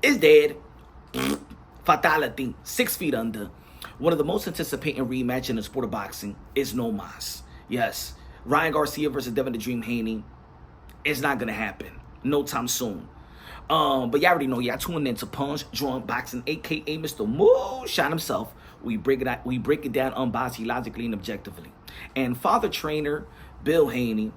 Is dead. Fatality. 6 feet under. One of the most anticipating rematch in the sport of boxing is no mas. Yes, Ryan Garcia versus Devin the Dream Haney is not gonna happen no time soon. But y'all already know, y'all tuning into Punch Drunk Boxing, aka Mr. Moonshine himself. We break it down unbiasedly, logically, and objectively. And father trainer Bill Haney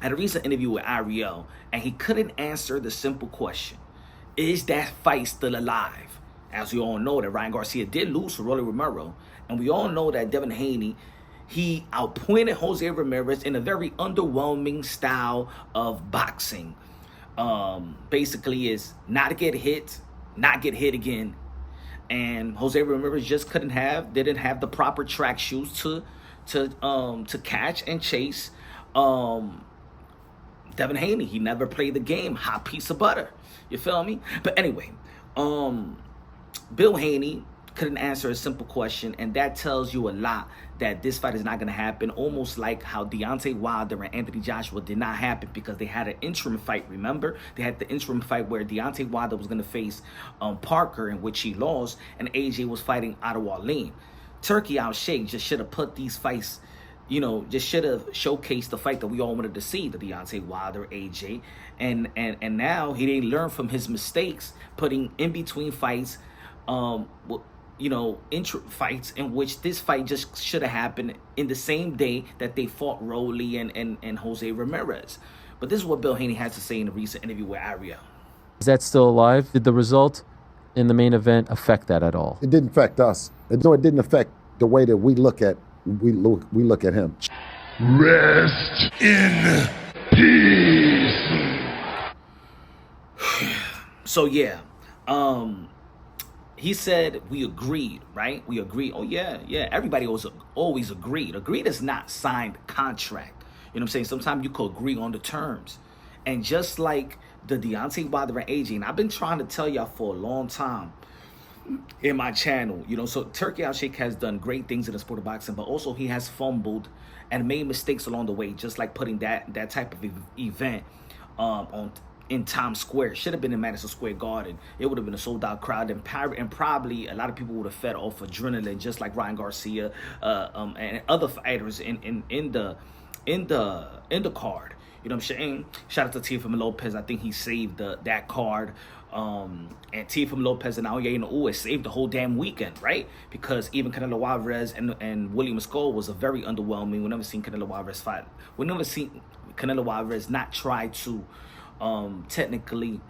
had a recent interview with Ariel, and he couldn't answer the simple question: is that fight still alive? As we all know, that Ryan Garcia did lose to Jose Romero, and we all know that Devin Haney, he outpointed Jose Ramirez in a very underwhelming style of boxing. Basically is not get hit again. And Jose Ramirez just didn't have the proper track shoes to catch and chase Devin Haney. He never played the game. Hot piece of butter. You feel me? But anyway, Bill Haney couldn't answer a simple question, and that tells you a lot that this fight is not going to happen. Almost like how Deontay Wilder and Anthony Joshua did not happen because they had an interim fight. Remember, they had the interim fight where Deontay Wilder was going to face Parker, in which he lost, and AJ was fighting Ottawa Lane. Turki Alalshikh just should have put these fights, just should have showcased the fight that we all wanted to see, the Deontay Wilder, AJ, and now he didn't learn from his mistakes, putting in between fights, fights in which this fight just should have happened in the same day that they fought Rolly and Jose Ramirez. But this is what Bill Haney has to say in a recent interview with Ariel. Is that still alive? Did the result in the main event affect that at all? It didn't affect us. No, it didn't affect the way that we look at him. Rest in peace. So yeah, he said we agreed, right? We agreed. Oh yeah. Everybody always agreed. Agreed is not signed contract. You know what I'm saying? Sometimes you could agree on the terms. And just like the Deontay Wilder and AJ, and I've been trying to tell y'all for a long time in my channel, so Turki Alalshikh has done great things in the sport of boxing, but also he has fumbled and made mistakes along the way, just like putting that type of event in Times Square. Should have been in Madison Square Garden. It would have been a sold-out crowd, and probably a lot of people would have fed off adrenaline, just like Ryan Garcia and other fighters in the card. You know what I'm saying? Shout out to Teofimo Lopez. I think he saved that card. And Teofimo Lopez and Alalshikh it saved the whole damn weekend, right? Because even Canelo Alvarez and William Skull was a very underwhelming. We never seen Canelo Alvarez fight. We never seen Canelo Alvarez not try to technically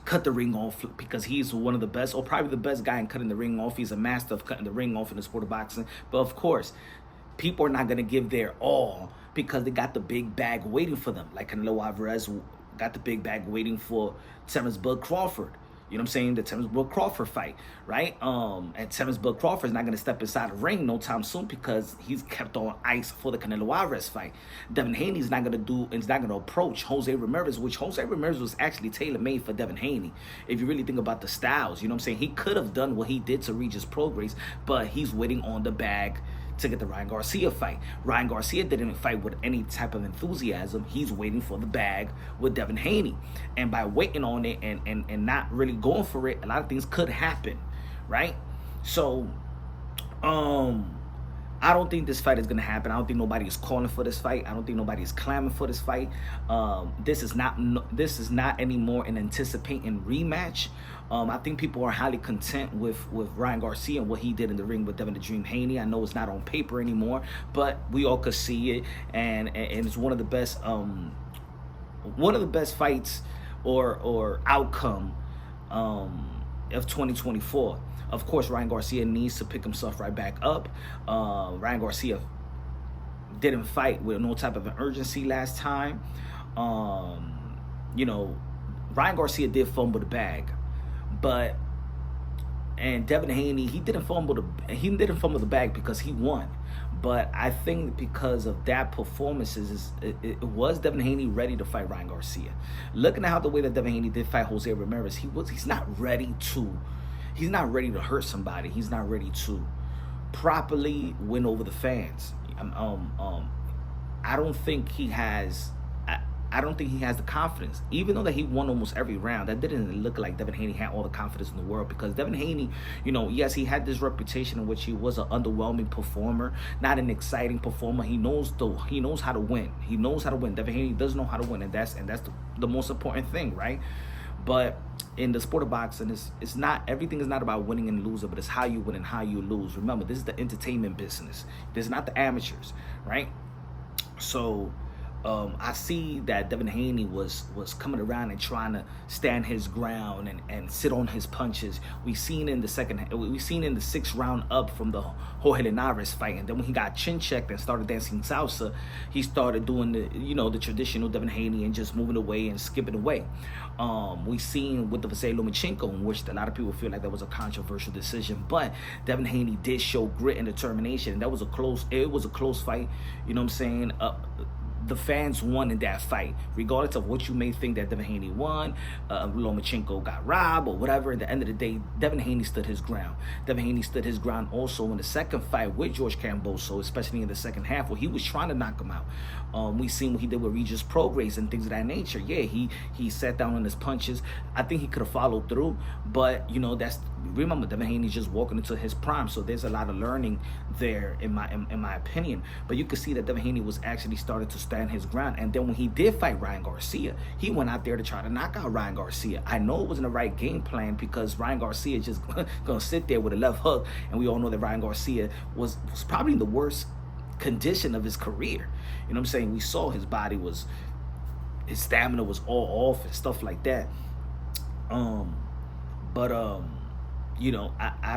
cut the ring off, because he's one of the best, or probably the best guy in cutting the ring off. He's a master of cutting the ring off in the sport of boxing. But of course, people are not going to give their all because they got the big bag waiting for them. Like Canelo Alvarez got the big bag waiting for Terrence Bud Crawford. You know what I'm saying? The Terrence Bud Crawford fight, right? And Terrence Bud Crawford is not going to step inside the ring no time soon because he's kept on ice for the Canelo Alvarez fight. Devin Haney is not going to approach Jose Ramirez, which Jose Ramirez was actually tailor-made for Devin Haney. If you really think about the styles, you know what I'm saying? He could have done what he did to Regis Prograis, but he's waiting on the bag to get the Ryan Garcia fight. Ryan Garcia didn't fight with any type of enthusiasm. He's waiting for the bag with Devin Haney. And by waiting on it and not really going for it, a lot of things could happen, right? So, I don't think this fight is going to happen. I don't think nobody is calling for this fight. I don't think nobody is clamoring for this fight. This is not anymore an anticipating rematch. I think people are highly content with Ryan Garcia and what he did in the ring with Devin the Dream Haney. I know it's not on paper anymore, but we all could see it, and it's one of the best fights or outcome of 2024. Of course, Ryan Garcia needs to pick himself right back up. Ryan Garcia didn't fight with no type of an urgency last time. Ryan Garcia did fumble the bag, and Devin Haney, he didn't fumble the bag because he won. But I think because of that performances, it was Devin Haney ready to fight Ryan Garcia. Looking at how the way that Devin Haney did fight Jose Ramirez, he's not ready to hurt somebody. He's not ready to properly win over the fans. I don't think he has. I don't think he has the confidence. Even though that he won almost every round, that didn't look like Devin Haney had all the confidence in the world, because Devin Haney, yes, he had this reputation in which he was an underwhelming performer, not an exciting performer. He knows how to win. He knows how to win. Devin Haney does know how to win, and that's the most important thing, right? But in the sport of boxing, it's not, everything is not about winning and losing, but it's how you win and how you lose. Remember, this is the entertainment business. This is not the amateurs, right? So I see that Devin Haney was coming around and trying to stand his ground and sit on his punches. We seen in the 6th round up from the Jose Ramirez fight, and then when he got chin checked and started dancing salsa, he started doing the traditional Devin Haney and just moving away and skipping away. We seen with the Jose Lomachenko, in which a lot of people feel like that was a controversial decision, but Devin Haney did show grit and determination, and it was a close fight. You know what I'm saying? The fans won in that fight, regardless of what you may think that Devin Haney won, Lomachenko got robbed or whatever. At the end of the day, Devin Haney stood his ground. Devin Haney stood his ground also in the second fight with George Camboso, especially in the second half where he was trying to knock him out. We seen what he did with Regis Prograis and things of that nature. Yeah, he sat down on his punches. I think he could have followed through, but remember, Devin Haney's just walking into his prime, so there's a lot of learning there in my opinion. But you could see that Devin Haney was actually starting to stand his ground, and then when he did fight Ryan Garcia, he went out there to try to knock out Ryan Garcia. I know it wasn't the right game plan, because Ryan Garcia is just gonna sit there with a left hook, and we all know that Ryan Garcia was probably in the worst condition of his career. You know what I'm saying? We saw his stamina was all off and stuff like that. I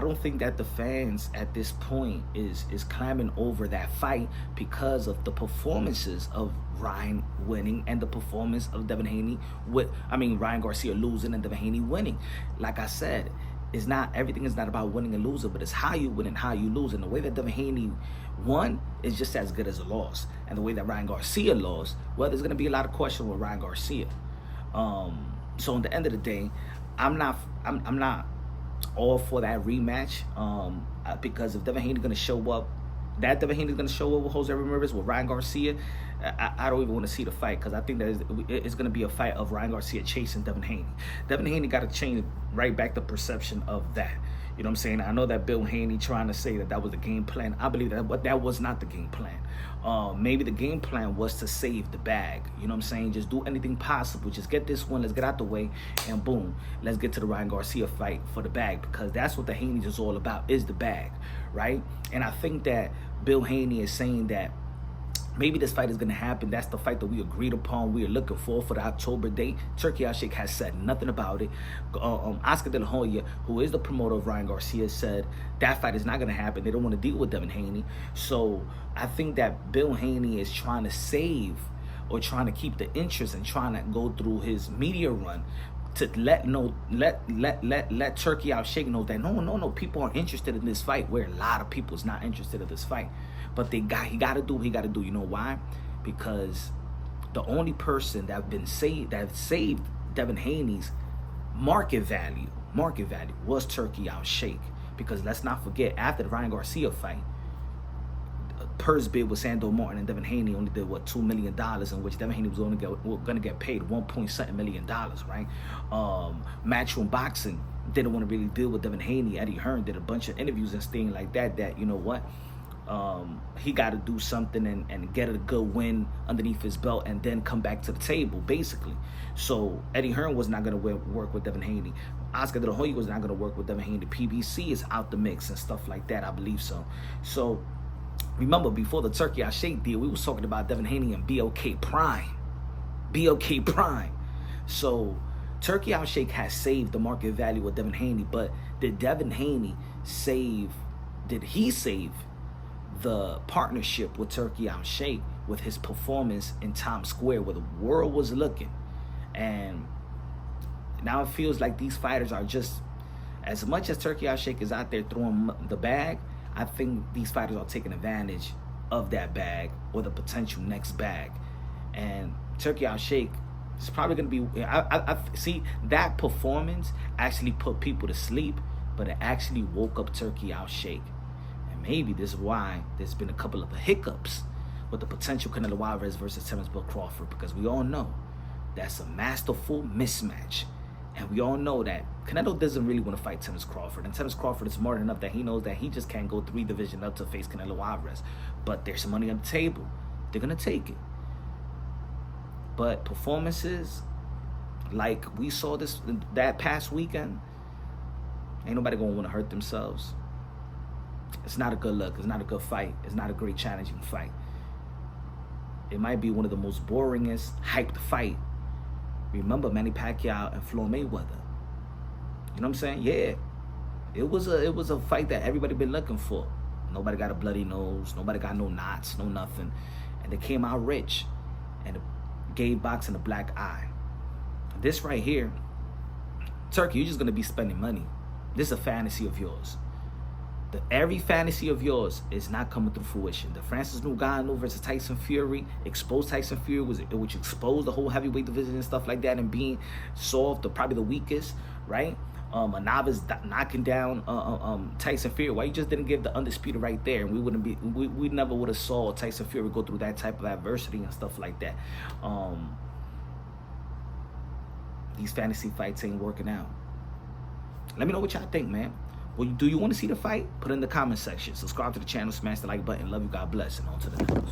don't think that the fans at this point is climbing over that fight because of the performances of Ryan winning and the performance of Devin Haney Ryan Garcia losing and Devin Haney winning. Like I said, everything is not about winning and losing, but it's how you win and how you lose. And the way that Devin Haney won is just as good as a loss. And the way that Ryan Garcia lost, well, there's going to be a lot of questions with Ryan Garcia. So at the end of the day, I'm not all for that rematch, because if Devin Haney going to show up, Devin Haney is going to show up with Jose Ramirez, with Ryan Garcia, I don't even want to see the fight, because I think that it's going to be a fight of Ryan Garcia chasing Devin Haney. Devin Haney got to change right back the perception of that. You know what I'm saying? I know that Bill Haney trying to say that was the game plan. I believe that was not the game plan. Maybe the game plan was to save the bag. You know what I'm saying? Just do anything possible. Just get this one. Let's get out the way. And boom, let's get to the Ryan Garcia fight for the bag, because that's what the Haney's is all about, is the bag, right? And I think that Bill Haney is saying that maybe this fight is going to happen. That's the fight that we agreed upon. We are looking for the October date. Turki Alalshikh has said nothing about it. Oscar De La Hoya, who is the promoter of Ryan Garcia, said that fight is not going to happen. They don't want to deal with Devin Haney. So I think that Bill Haney is trying to save, or trying to keep the interest, and trying to go through his media run to let Turki Alalshikh know that no, people are interested in this fight, where a lot of people is not interested in this fight. But he got to do what he got to do. You know why? Because the only person that saved Devin Haney's market value was Turki Alalshikh. Because let's not forget, after the Ryan Garcia fight, purse bid with Sandor Martin and Devin Haney only did $2 million, in which Devin Haney was only going to get paid $1.7 million, right? Matchroom Boxing didn't want to really deal with Devin Haney. Eddie Hearn did a bunch of interviews and things like that you know what, he got to do something and get a good win underneath his belt, and then come back to the table, basically. So Eddie Hearn was not going to work with Devin Haney. Oscar De La Hoya was not going to work with Devin Haney. PBC is out the mix and stuff like that, I believe so. So remember, before the Turki Alalshikh deal, we was talking about Devin Haney and BOK Prime. So Turki Alalshikh has saved the market value of Devin Haney, but did he save the partnership with Turki Alalshikh with his performance in Times Square, where the world was looking? And now it feels like these fighters are just, as much as Turki Alalshikh is out there throwing the bag, I think these fighters are taking advantage of that bag, or the potential next bag. And Turki Alalshikh is probably going to be, I see that performance actually put people to sleep, but it actually woke up Turki Alalshikh. And maybe this is why there's been a couple of hiccups with the potential Canelo Alvarez versus Terence Bud Crawford, because we all know That's a masterful mismatch. And we all know that Canelo doesn't really want to fight Terence Crawford. And Terence Crawford is smart enough that he knows that he just can't go 3 divisions up to face Canelo Alvarez. But there's some money on the table. They're going to take it. But performances, like we saw that past weekend, ain't nobody going to want to hurt themselves. It's not a good look. It's not a good fight. It's not a great challenging fight. It might be one of the most boringest, hyped fight. Remember Manny Pacquiao and Floyd Mayweather. You know what I'm saying? Yeah. It was a fight that everybody been looking for. Nobody got a bloody nose. Nobody got no knots, no nothing. And they came out rich. And gave boxing a black eye. This right here, Turkey, you're just going to be spending money. This is a fantasy of yours. Every fantasy of yours is not coming to fruition. The Francis Ngannou versus Tyson Fury exposed Tyson Fury, which exposed the whole heavyweight division and stuff like that, and being soft, probably the weakest, right? A novice knocking down Tyson Fury. Why you just didn't give the undisputed right there? And we never would have saw Tyson Fury go through that type of adversity and stuff like that. These fantasy fights ain't working out. Let me know what y'all think, man. Well, do you want to see the fight? Put it in the comment section. Subscribe to the channel, smash the like button. Love you, God bless, and on to the next.